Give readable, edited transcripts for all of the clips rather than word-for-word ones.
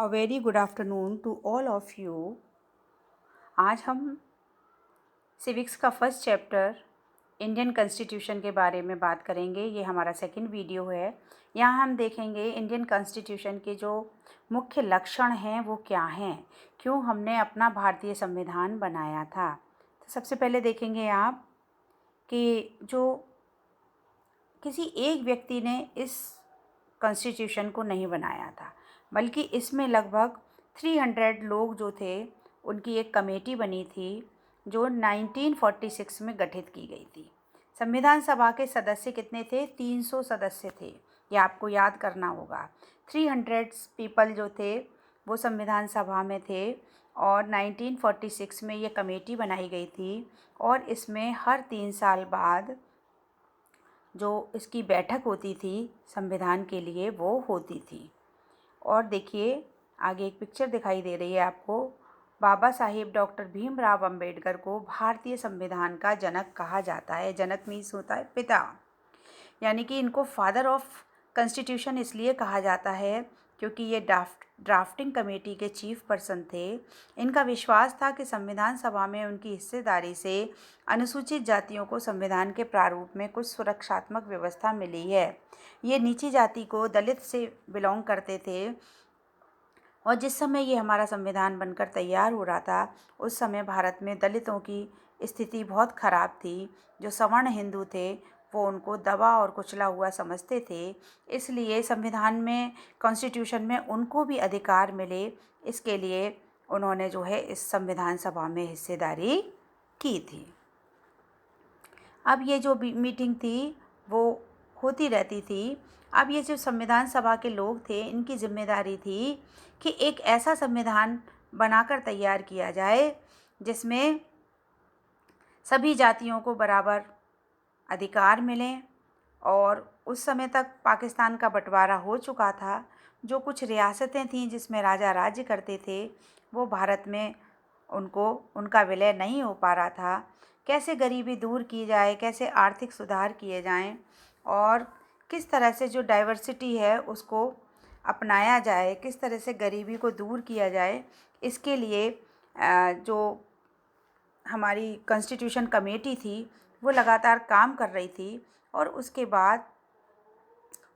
A very good afternoon to all of you. आज हम civics का फर्स्ट चैप्टर इंडियन कॉन्स्टिट्यूशन के बारे में बात करेंगे। ये हमारा सेकंड वीडियो है। यहाँ हम देखेंगे इंडियन कॉन्स्टिट्यूशन के जो मुख्य लक्षण हैं वो क्या हैं, क्यों हमने अपना भारतीय संविधान बनाया था। तो सबसे पहले देखेंगे आप कि जो किसी एक व्यक्ति ने इस कॉन्स्टिट्यूशन को नहीं बनाया था, बल्कि इसमें लगभग 300 लोग जो थे उनकी एक कमेटी बनी थी जो 1946 में गठित की गई थी। संविधान सभा के सदस्य कितने थे? 300 सदस्य थे। ये आपको याद करना होगा। 300 पीपल जो थे वो संविधान सभा में थे और 1946 में ये कमेटी बनाई गई थी और इसमें हर 3 साल बाद जो इसकी बैठक होती थी संविधान के लिए वो होती थी। और देखिए आगे एक पिक्चर दिखाई दे रही है आपको। बाबा साहेब डॉक्टर भीमराव अंबेडकर को भारतीय संविधान का जनक कहा जाता है। जनक मीन्स होता है पिता, यानी कि इनको फादर ऑफ कॉन्स्टिट्यूशन इसलिए कहा जाता है क्योंकि ये ड्राफ्टिंग कमेटी के चीफ पर्सन थे। इनका विश्वास था कि संविधान सभा में उनकी हिस्सेदारी से अनुसूचित जातियों को संविधान के प्रारूप में कुछ सुरक्षात्मक व्यवस्था मिली है। ये नीची जाति को दलित से बिलोंग करते थे और जिस समय ये हमारा संविधान बनकर तैयार हो रहा था उस समय भारत में दलितों की स्थिति बहुत ख़राब थी। जो सवर्ण हिंदू थे वो उनको दबा और कुचला हुआ समझते थे, इसलिए संविधान में कॉन्स्टिट्यूशन में उनको भी अधिकार मिले, इसके लिए उन्होंने जो है इस संविधान सभा में हिस्सेदारी की थी। अब ये जो मीटिंग थी वो होती रहती थी। अब ये जो संविधान सभा के लोग थे इनकी जिम्मेदारी थी कि एक ऐसा संविधान बनाकर तैयार किया जाए जिसमें सभी जातियों को बराबर अधिकार मिलें। और उस समय तक पाकिस्तान का बंटवारा हो चुका था। जो कुछ रियासतें थीं जिसमें राजा राज्य करते थे वो भारत में उनका विलय नहीं हो पा रहा था। कैसे गरीबी दूर की जाए, कैसे आर्थिक सुधार किए जाएं और किस तरह से जो डाइवर्सिटी है उसको अपनाया जाए, किस तरह से गरीबी को दूर किया जाए, इसके लिए जो हमारी कॉन्स्टिट्यूशन कमेटी थी वो लगातार काम कर रही थी। और उसके बाद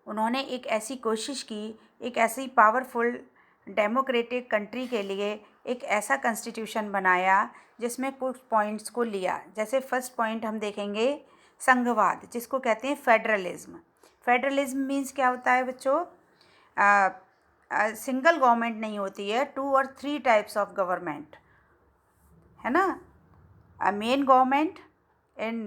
उन्होंने एक ऐसी कोशिश की, एक ऐसी पावरफुल डेमोक्रेटिक कंट्री के लिए एक ऐसा कॉन्स्टिट्यूशन बनाया जिसमें कुछ पॉइंट्स को लिया। जैसे फर्स्ट पॉइंट हम देखेंगे संघवाद, जिसको कहते हैं फेडरलिज्म। फेडरलिज्म मीन्स क्या होता है बच्चों? सिंगल गवर्नमेंट नहीं होती है, 2 और 3 टाइप्स ऑफ गवर्नमेंट, है ना। मेन गवर्नमेंट इन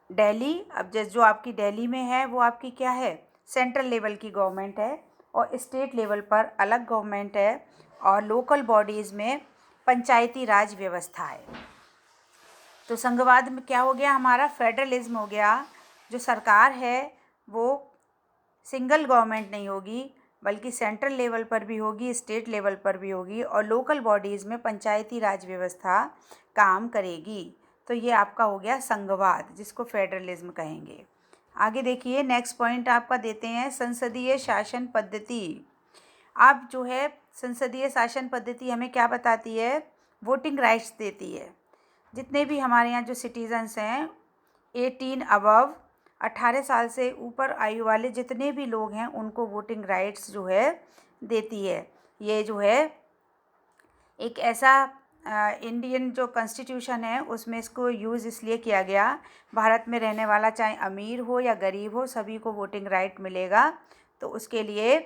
दिल्ली, अब जो आपकी दिल्ली में है वो आपकी क्या है? सेंट्रल लेवल की गवर्नमेंट है और स्टेट लेवल पर अलग गवर्नमेंट है और लोकल बॉडीज़ में पंचायती राज व्यवस्था है। तो संघवाद में क्या हो गया? हमारा फेडरलिज्म हो गया। जो सरकार है वो सिंगल गवर्नमेंट नहीं होगी बल्कि सेंट्रल लेवल पर भी होगी, स्टेट लेवल पर भी होगी और लोकल बॉडीज़ में पंचायती राज व्यवस्था काम करेगी। तो ये आपका हो गया संघवाद, जिसको फेडरलिज्म कहेंगे। आगे देखिए नेक्स्ट पॉइंट आपका देते हैं संसदीय शासन पद्धति। अब जो है संसदीय शासन पद्धति हमें क्या बताती है? वोटिंग राइट्स देती है। जितने भी हमारे यहाँ जो सिटीजन्स हैं 18 अबव, 18 साल से ऊपर आयु वाले जितने भी लोग हैं उनको वोटिंग राइट्स जो है देती है। ये जो है एक ऐसा इंडियन जो कॉन्स्टिट्यूशन है उसमें इसको यूज़ इसलिए किया गया, भारत में रहने वाला चाहे अमीर हो या गरीब हो सभी को वोटिंग राइट मिलेगा। तो उसके लिए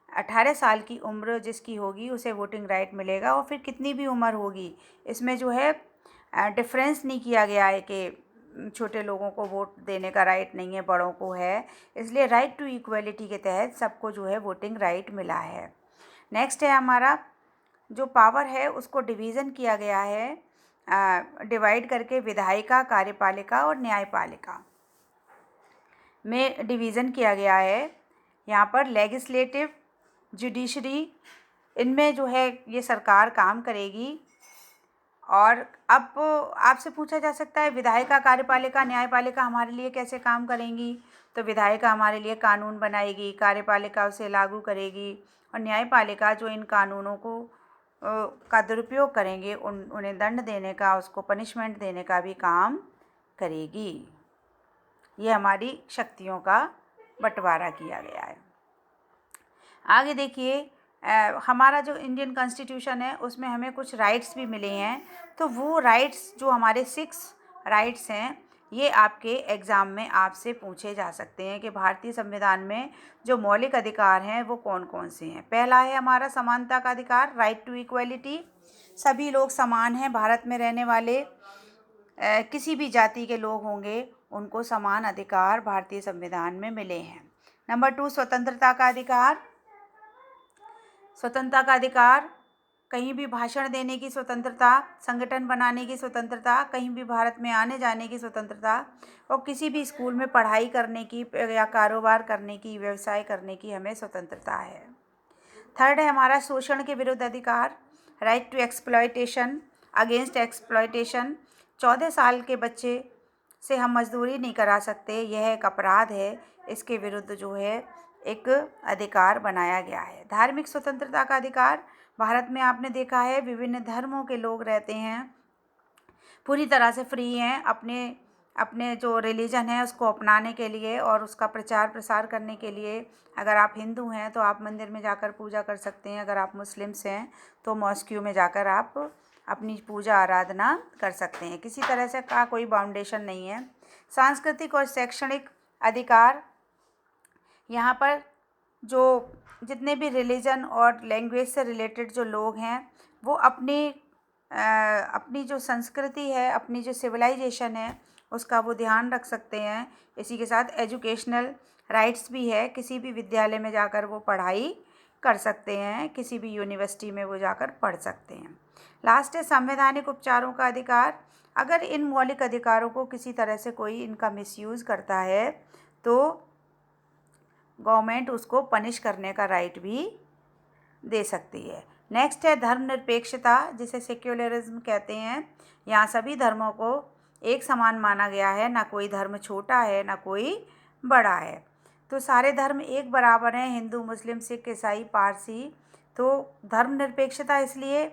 18 साल की उम्र जिसकी होगी उसे वोटिंग राइट मिलेगा। और फिर कितनी भी उम्र होगी इसमें जो है डिफरेंस नहीं किया गया है कि छोटे लोगों को वोट देने का राइट नहीं है, बड़ों को है। इसलिए राइट टू इक्वलिटी के तहत सबको जो है वोटिंग राइट मिला है। नेक्स्ट है हमारा जो पावर है उसको डिवीज़न किया गया है, डिवाइड करके विधायिका, कार्यपालिका और न्यायपालिका में डिवीज़न किया गया है। यहाँ पर लेजिस्लेटिव, जुडिशरी, इनमें जो है ये सरकार काम करेगी। और अब आपसे पूछा जा सकता है विधायिका, कार्यपालिका, न्यायपालिका हमारे लिए कैसे काम करेंगी? तो विधायिका हमारे लिए कानून बनाएगी, कार्यपालिका उसे लागू करेगी और न्यायपालिका जो इन कानूनों को का दुरुपयोग करेंगे उन्हें दंड देने का, उसको पनिशमेंट देने का भी काम करेगी। ये हमारी शक्तियों का बंटवारा किया गया है। आगे देखिए, हमारा जो इंडियन कॉन्स्टिट्यूशन है उसमें हमें कुछ राइट्स भी मिले हैं। तो वो राइट्स जो हमारे 6 राइट्स हैं, ये आपके एग्ज़ाम में आपसे पूछे जा सकते हैं कि भारतीय संविधान में जो मौलिक अधिकार हैं वो कौन कौन से हैं। पहला है हमारा समानता का अधिकार, राइट टू इक्वलिटी। सभी लोग समान हैं। भारत में रहने वाले किसी भी जाति के लोग होंगे, उनको समान अधिकार भारतीय संविधान में मिले हैं। नंबर 2, स्वतंत्रता का अधिकार। स्वतंत्रता का अधिकार, कहीं भी भाषण देने की स्वतंत्रता, संगठन बनाने की स्वतंत्रता, कहीं भी भारत में आने जाने की स्वतंत्रता, और किसी भी स्कूल में पढ़ाई करने की या कारोबार करने की, व्यवसाय करने की हमें स्वतंत्रता है। थर्ड है हमारा शोषण के विरुद्ध अधिकार, right to exploitation, against exploitation. 14 साल के बच्चे से हम मजदूरी नहीं करा सकते, यह एक अपराध है। इसके विरुद्ध जो है एक अधिकार बनाया गया है। धार्मिक स्वतंत्रता का अधिकार, भारत में आपने देखा है विभिन्न धर्मों के लोग रहते हैं, पूरी तरह से फ्री हैं अपने अपने जो रिलीजन है उसको अपनाने के लिए और उसका प्रचार प्रसार करने के लिए। अगर आप हिंदू हैं तो आप मंदिर में जाकर पूजा कर सकते हैं, अगर आप मुस्लिम्स हैं तो मॉस्क्यू में जाकर आप अपनी पूजा आराधना कर सकते हैं। किसी तरह से का कोई बाउंडेशन नहीं है। सांस्कृतिक और शैक्षणिक अधिकार, यहाँ पर जो जितने भी रिलीजन और लैंग्वेज से रिलेटेड जो लोग हैं वो अपनी जो संस्कृति है, अपनी जो सिविलाइजेशन है उसका वो ध्यान रख सकते हैं। इसी के साथ एजुकेशनल राइट्स भी है, किसी भी विद्यालय में जाकर वो पढ़ाई कर सकते हैं, किसी भी यूनिवर्सिटी में वो जाकर पढ़ सकते हैं। लास्ट है संवैधानिक उपचारों का अधिकार। अगर इन मौलिक अधिकारों को किसी तरह से कोई इनका मिसयूज़ करता है तो गवर्नमेंट उसको पनिश करने का राइट भी दे सकती है। नेक्स्ट है धर्मनिरपेक्षता, जिसे सेक्युलरिज्म कहते हैं। यहाँ सभी धर्मों को एक समान माना गया है, ना कोई धर्म छोटा है ना कोई बड़ा है। तो सारे धर्म एक बराबर हैं, हिंदू, मुस्लिम, सिख, ईसाई, पारसी। तो धर्मनिरपेक्षता इसलिए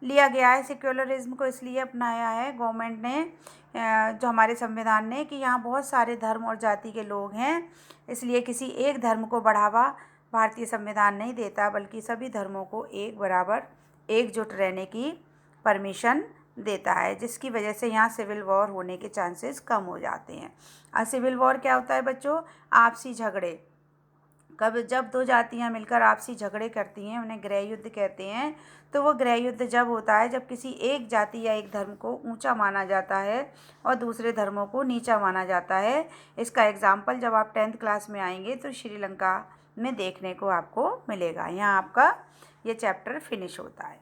लिया गया है, सेक्युलरिज्म को इसलिए अपनाया है गवर्नमेंट ने, जो हमारे संविधान ने, कि यहाँ बहुत सारे धर्म और जाति के लोग हैं, इसलिए किसी एक धर्म को बढ़ावा भारतीय संविधान नहीं देता, बल्कि सभी धर्मों को एक बराबर एकजुट रहने की परमिशन देता है, जिसकी वजह से यहाँ सिविल वॉर होने के चांसेस कम हो जाते हैं। और सिविल वॉर क्या होता है बच्चों? आपसी झगड़े। जब 2 जातियाँ मिलकर आपसी झगड़े करती हैं, उन्हें गृह युद्ध कहते हैं। तो वो गृह युद्ध जब होता है जब किसी एक जाति या एक धर्म को ऊंचा माना जाता है और दूसरे धर्मों को नीचा माना जाता है। इसका एग्जाम्पल जब आप 10th क्लास में आएंगे तो श्रीलंका में देखने को आपको मिलेगा। यहाँ आपका ये चैप्टर फिनिश होता है।